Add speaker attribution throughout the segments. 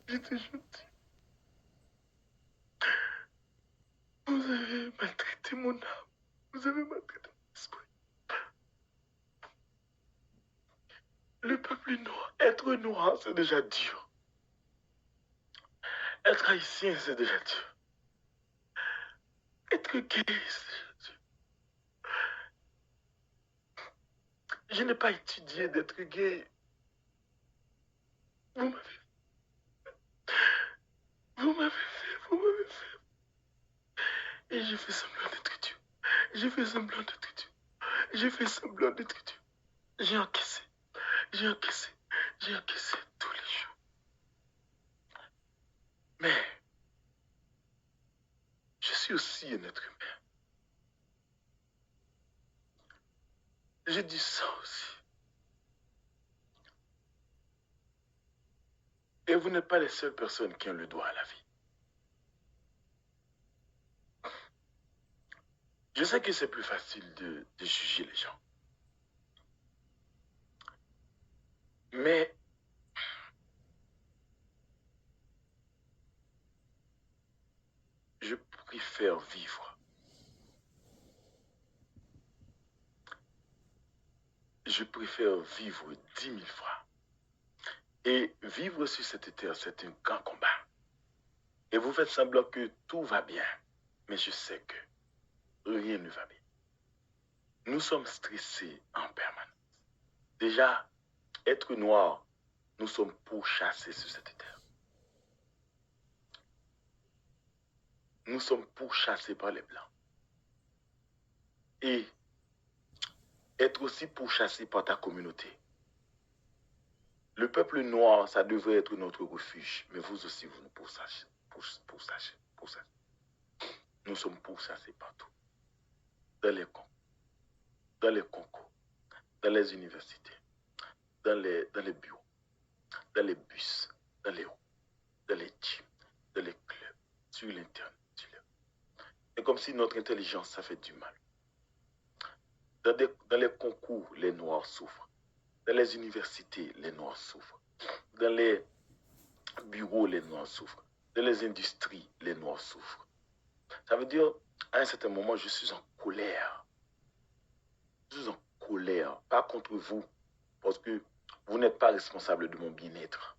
Speaker 1: J'étais gentil. Vous avez maltraité mon âme. Vous avez maltraité mon esprit. Le peuple noir, être noir, c'est déjà dur. Être haïtien, c'est déjà dur. Être gay, c'est déjà dur. Je n'ai pas étudié d'être gay. Vous m'avez fait. Et j'ai fait semblant d'être Dieu. J'ai fait semblant d'être Dieu. J'ai fait semblant d'être Dieu. J'ai encaissé. J'ai encaissé. J'ai encaissé tous les jours. Mais je suis aussi un être humain. Je dis ça aussi. Et vous n'êtes pas les seules personnes qui ont le droit à la vie. Je sais que c'est plus facile de juger les gens. Mais je préfère vivre. Je préfère vivre 10 000 fois. Et vivre sur cette terre, c'est un grand combat. Et vous faites semblant que tout va bien. Mais je sais que rien ne va bien. Nous sommes stressés en permanence. Déjà, être noir, nous sommes pourchassés sur cette terre. Nous sommes pourchassés par les Blancs. Et être aussi pourchassé par ta communauté. Le peuple noir, ça devrait être notre refuge, mais vous aussi, vous nous pourchassez. Nous sommes pourchassés partout. Dans les concours, dans les universités, dans les bureaux, dans les bus, dans les roues, dans les gyms, dans les clubs, sur l'internet. C'est comme si notre intelligence, ça fait du mal. Dans les concours, les Noirs souffrent. Dans les universités, les Noirs souffrent. Dans les bureaux, les Noirs souffrent. Dans les industries, les Noirs souffrent. Ça veut dire, à un certain moment, je suis en colère. Je suis en colère, pas contre vous, parce que vous n'êtes pas responsable de mon bien-être.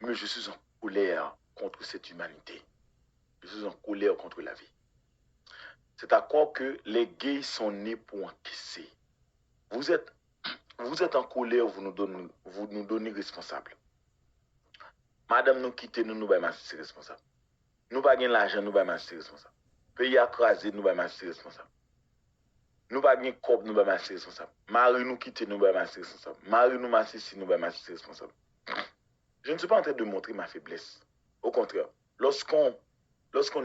Speaker 1: Mais je suis en colère contre cette humanité. Je suis en colère contre la vie. C'est à croire que les gays sont nés pour encaisser. Vous êtes en colère, vous nous donnez responsable. Madame nous quitte, nous pas masser responsable. Nous pas gagner l'argent, nous pas masser responsable. Pays écrasé, nous pas masser responsable. Nous pas gagner corps, nous pas masser responsable. Mari nous quitte, nous pas masser responsable. Mari nous masser si nous pas masser responsable. Je ne suis pas en train de montrer ma faiblesse. Au contraire, lorsqu'on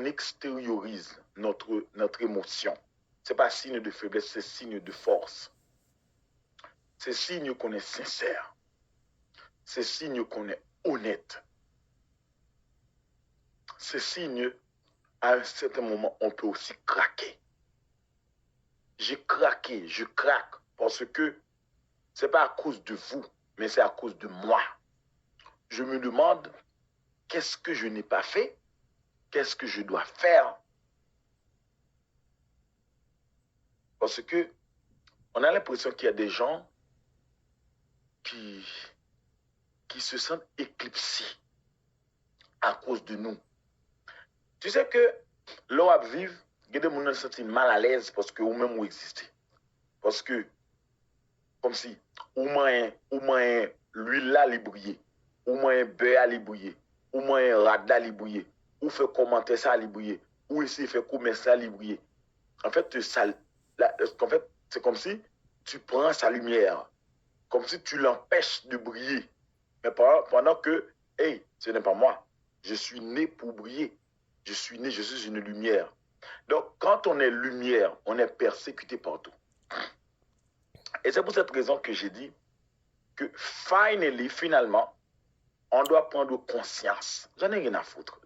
Speaker 1: extériorise notre émotion, c'est pas signe de faiblesse, c'est signe de force. C'est signe qu'on est sincère. C'est signe qu'on est honnête. C'est signe, à un certain moment, on peut aussi craquer. J'ai craqué, je craque, parce que c'est pas à cause de vous, mais c'est à cause de moi. Je me demande, qu'est-ce que je n'ai pas fait? Qu'est-ce que je dois faire? Parce que on a l'impression qu'il y a des gens qui se sentent éclipsés à cause de nous. Tu sais que l'on vivre, il y a des gens qui se sentent mal à l'aise parce que vous-même vous existez. Parce que, comme si, au moins l'huile là, elle brille, au moins beurre elle brille, au moins radda elle brille, ou fait commenter ça elle brille, ou essayer de faire commerce ça elle brille. En fait, c'est comme si tu prends sa lumière, comme si tu l'empêches de briller. Mais pendant que, hey, ce n'est pas moi. Je suis né pour briller. Je suis une lumière. Donc, quand on est lumière, on est persécuté partout. Et c'est pour cette raison que j'ai dit que finalement, on doit prendre conscience. J'en ai rien à foutre.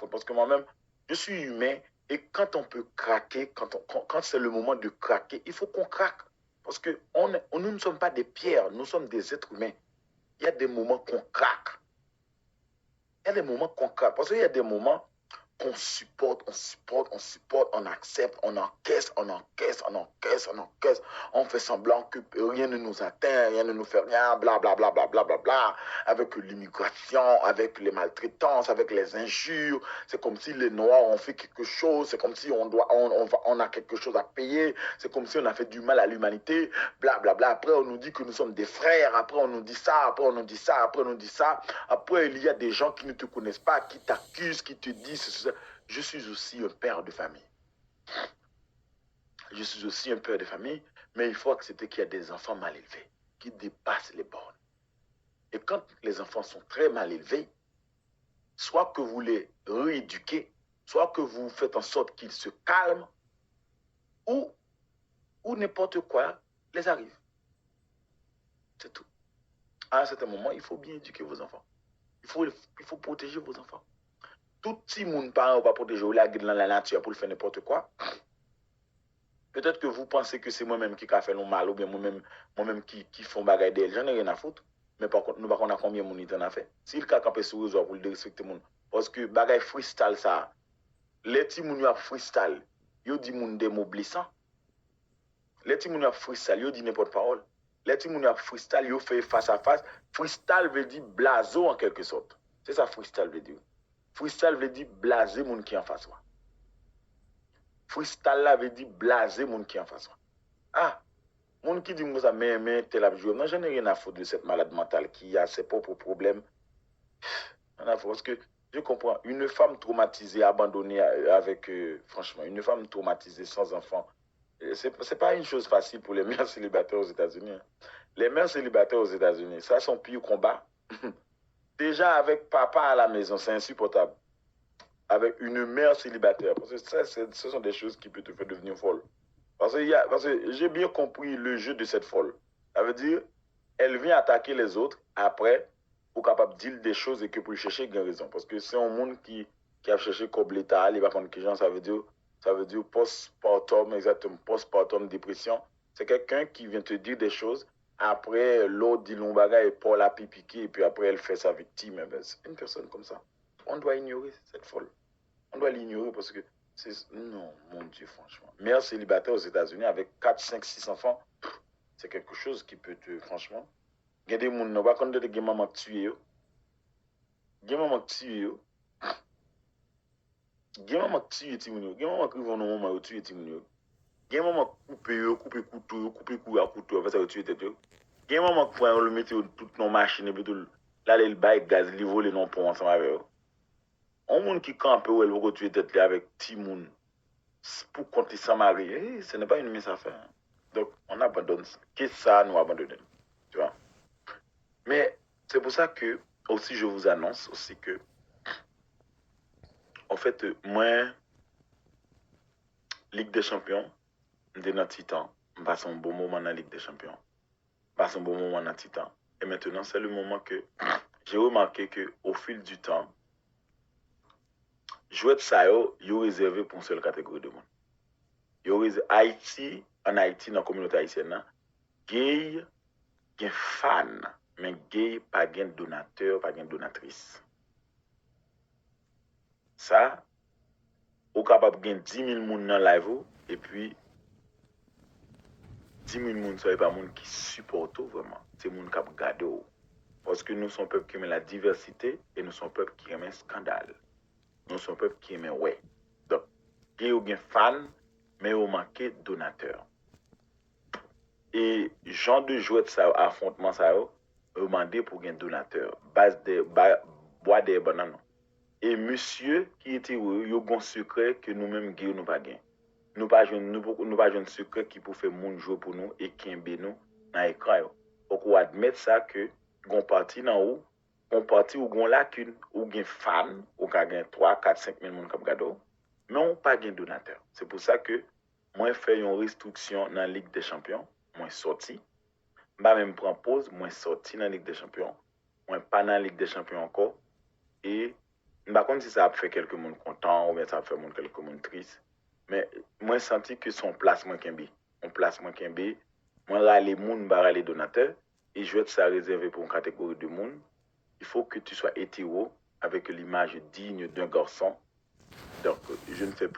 Speaker 1: Parce que moi-même, je suis humain et quand on peut craquer, quand c'est le moment de craquer, il faut qu'on craque. Parce que nous ne sommes pas des pierres, nous sommes des êtres humains. Il y a des moments qu'on craque. des moments concrets. Parce qu'il y a des moments qu'on supporte, on accepte, on encaisse, on fait semblant que rien ne nous atteint, rien ne nous fait rien, blablabla, avec l'immigration, avec les maltraitances, avec les injures. C'est comme si les Noirs ont fait quelque chose, c'est comme si on a quelque chose à payer, c'est comme si on a fait du mal à l'humanité, blablabla. Après, on nous dit que nous sommes des frères, après on nous dit ça, après on nous dit ça, après on nous dit ça. Après, il y a des gens qui ne te connaissent pas, qui t'accusent, qui te disent... Je suis aussi un père de famille. Je suis aussi un père de famille, mais il faut accepter qu'il y a des enfants mal élevés, qui dépassent les bornes. Et quand les enfants sont très mal élevés, soit que vous les rééduquez, soit que vous faites en sorte qu'ils se calment, ou n'importe quoi les arrive. C'est tout. À un certain moment, il faut bien éduquer vos enfants. Il faut protéger vos enfants. Tout petit monde parent va protéger la guide dans la nature pour faire n'importe quoi. Peut-être que vous pensez que c'est moi-même qui a fait le mal ou bien moi-même qui font bagaille d'elle. J'en ai rien à foutre. Mais par contre, nous ne savons pas combien de monde en a fait. Si le cas campé sur réseau pour le respecter le monde. Parce que bagaille freestyle ça. Les petits moun yo freestyle, yo dit moun démobilisant. Les petits moun yo freestyle, yo dit n'importe parole. Les petits moun yo freestyle, yo fait face à face. Freestyle veut dire blazo en quelque sorte. C'est ça freestyle veut dire. Freestyle veut dire blaser moun qui en face. Freestyle là veut dire blaser moun qui en face. Ah, moun qui dit moi ça mais tel a joué. Non, j'en ai rien à foutre de cette malade mentale qui a ses propres problèmes. Parce que je comprends, une femme traumatisée, abandonnée avec, franchement, une femme traumatisée sans enfant, c'est pas une chose facile pour les mères célibataires aux États-Unis. Hein. Les mères célibataires aux États-Unis, ça, son pire combat. Déjà, avec papa à la maison, c'est insupportable. Avec une mère célibataire, parce que ça, ce sont des choses qui peuvent te faire devenir folle. Parce que j'ai bien compris le jeu de cette folle. Ça veut dire, elle vient attaquer les autres, après, pour capable de dire des choses et que pour chercher une raison. Parce que c'est un monde qui a cherché comme l'État, il va prendre quelque chose, ça veut dire postpartum, exactement, postpartum dépression. C'est quelqu'un qui vient te dire des choses, après l'autre dit l'ombaga et Paul a piqué, et puis après elle fait sa victime. C'est une personne comme ça. On doit ignorer cette folle. On doit l'ignorer parce que c'est... Non, mon Dieu, franchement. Mère célibataire aux États-Unis avec 4, 5, 6 enfants, c'est quelque chose qui peut te... Franchement... Il y a des gens qui ne savent pas de maman tuer. Il y a des maman qui tuent. Il y a des maman qui tuent. Il y a des maman qui vont dans maman tuer. Il y a des maman qui coupent couteau, couper couteau à couteau, après ça tuer tête. Il y a des maman qui vont le mettre toutes nos machines et puis là les bails gaz, les voler non pour ensemble avec eux. Un monde qui campe ou elle va tuer tête avec Timoun pour compter sans marier, ce n'est pas une mise à faire. Donc on abandonne. Qu'est-ce que ça nous abandonne? Tu vois? Mais c'est pour ça que, aussi, je vous annonce aussi que, en fait, moi, Ligue des Champions, de notre titan, passe un bon moment dans la Ligue des Champions. Passe un bon moment dans titan. Et maintenant, c'est le moment que j'ai remarqué qu'au fil du temps, jouer de ça, il est réservé pour une seule catégorie de monde. Haïti, en Haïti, dans la communauté haïtienne, gay, gay fan. Mais gay, pas de donateur, pas de donatrice. Ça, ou capable de gagner 10 000 personnes dans la live, et puis 10 000 personnes, ce n'est pas des gens qui supportent vraiment. C'est des gens qui regardent. Parce que nous sommes un peuple qui aime la diversité et nous sommes un peuple qui aime un scandale. Nous sommes un peuple qui aime ouais. Donc, gay ou bien fan, mais au manqué donateur. Et genre de jouet de ça, affrontement ça, demander pour un donateur, bois des bananes. Et monsieur qui était il y a un secret que nous-mêmes nous nous pas gain. Nous pas un secret qui peut faire monde jouer pour nous et qui est nous dans l'écran. Donc on admettre ça que gon parti dans haut, on parti ou gon lacune ou gen fan ou ka gen 3 4 5 000 monde qui regarder. Mais on pas gain donateur. C'est pour ça que moi fait une restriction dans la Ligue des Champions, moi sorti. Bah même prend pause, moi sorti dans la Ligue des Champions. Moi pas dans la Ligue des Champions encore et par contre, si ça a fait quelques monde content ou bien ça a fait quelques monde triste, mais moi senti que son place moins qu'un B. On place moins qu'un B. Moi là les monde barra les donateurs et je vais ça réservé pour une catégorie de monde. Il faut que tu sois hétéro avec l'image digne d'un garçon. Donc, je ne fais plus